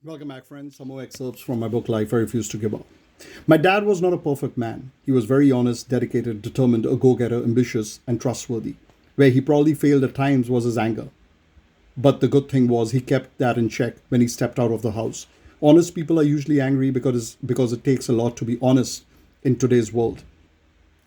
Welcome back, friends. Some more excerpts from my book, Life I Refuse to Give Up. My dad was not a perfect man. He was very honest, dedicated, determined, a go getter, ambitious, and trustworthy. Where he probably failed at times was his anger. But the good thing was he kept that in check when he stepped out of the house. Honest people are usually angry because it takes a lot to be honest in today's world.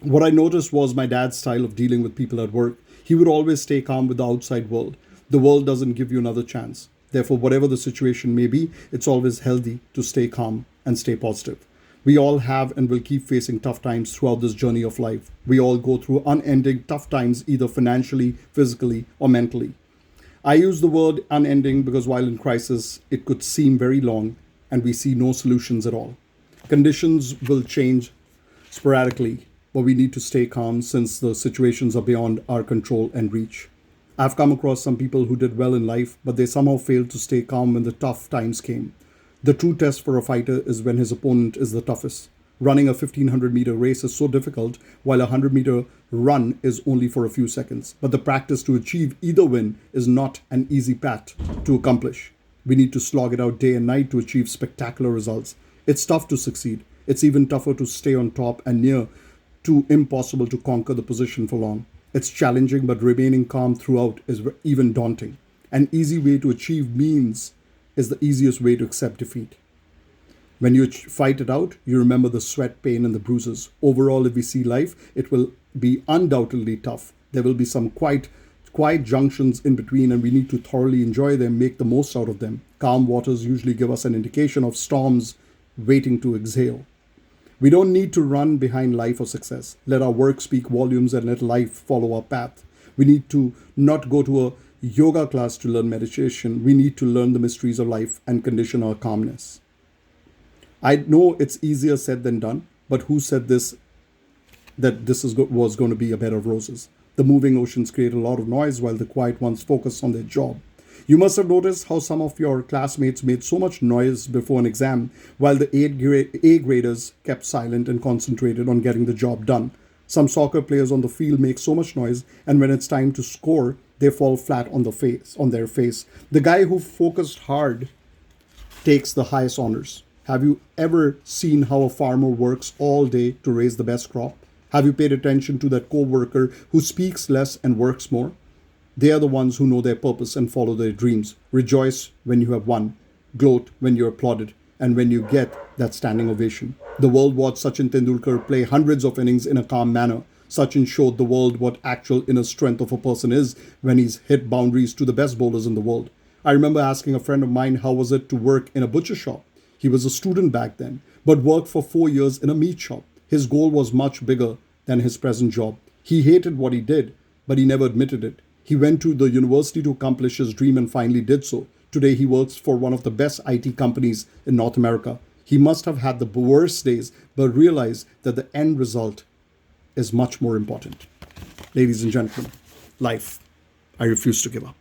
What I noticed was my dad's style of dealing with people at work. He would always stay calm with the outside world. The world doesn't give you another chance. Therefore, whatever the situation may be, it's always healthy to stay calm and stay positive. We all have and will keep facing tough times throughout this journey of life. We all go through unending tough times, either financially, physically, or mentally. I use the word unending because while in crisis, it could seem very long and we see no solutions at all. Conditions will change sporadically, but we need to stay calm since the situations are beyond our control and reach. I've come across some people who did well in life, but they somehow failed to stay calm when the tough times came. The true test for a fighter is when his opponent is the toughest. Running a 1500-meter race is so difficult, while a 100-meter run is only for a few seconds. But the practice to achieve either win is not an easy path to accomplish. We need to slog it out day and night to achieve spectacular results. It's tough to succeed. It's even tougher to stay on top and near too impossible to conquer the position for long. It's challenging, but remaining calm throughout is even daunting. An easy way to achieve means is the easiest way to accept defeat. When you fight it out, you remember the sweat, pain, and the bruises. Overall, if we see life, it will be undoubtedly tough. There will be some quiet junctions in between, and we need to thoroughly enjoy them, make the most out of them. Calm waters usually give us an indication of storms waiting to exhale. We don't need to run behind life or success. Let our work speak volumes and let life follow our path. We need to not go to a yoga class to learn meditation. We need to learn the mysteries of life and condition our calmness. I know it's easier said than done, but who said was going to be a bed of roses? The moving oceans create a lot of noise while the quiet ones focus on their job. You must have noticed how some of your classmates made so much noise before an exam, while the A graders kept silent and concentrated on getting the job done. Some soccer players on the field make so much noise, and when it's time to score, they fall flat on their face. The guy who focused hard takes the highest honors. Have you ever seen how a farmer works all day to raise the best crop? Have you paid attention to that co-worker who speaks less and works more? They are the ones who know their purpose and follow their dreams. Rejoice when you have won. Gloat when you're applauded. And when you get that standing ovation. The world watched Sachin Tendulkar play hundreds of innings in a calm manner. Sachin showed the world what actual inner strength of a person is when he's hit boundaries to the best bowlers in the world. I remember asking a friend of mine how was it to work in a butcher shop. He was a student back then, but worked for 4 years in a meat shop. His goal was much bigger than his present job. He hated what he did, but he never admitted it. He went to the university to accomplish his dream and finally did so. Today, he works for one of the best IT companies in North America. He must have had the worst days, but realized that the end result is much more important. Ladies and gentlemen, life, I refuse to give up.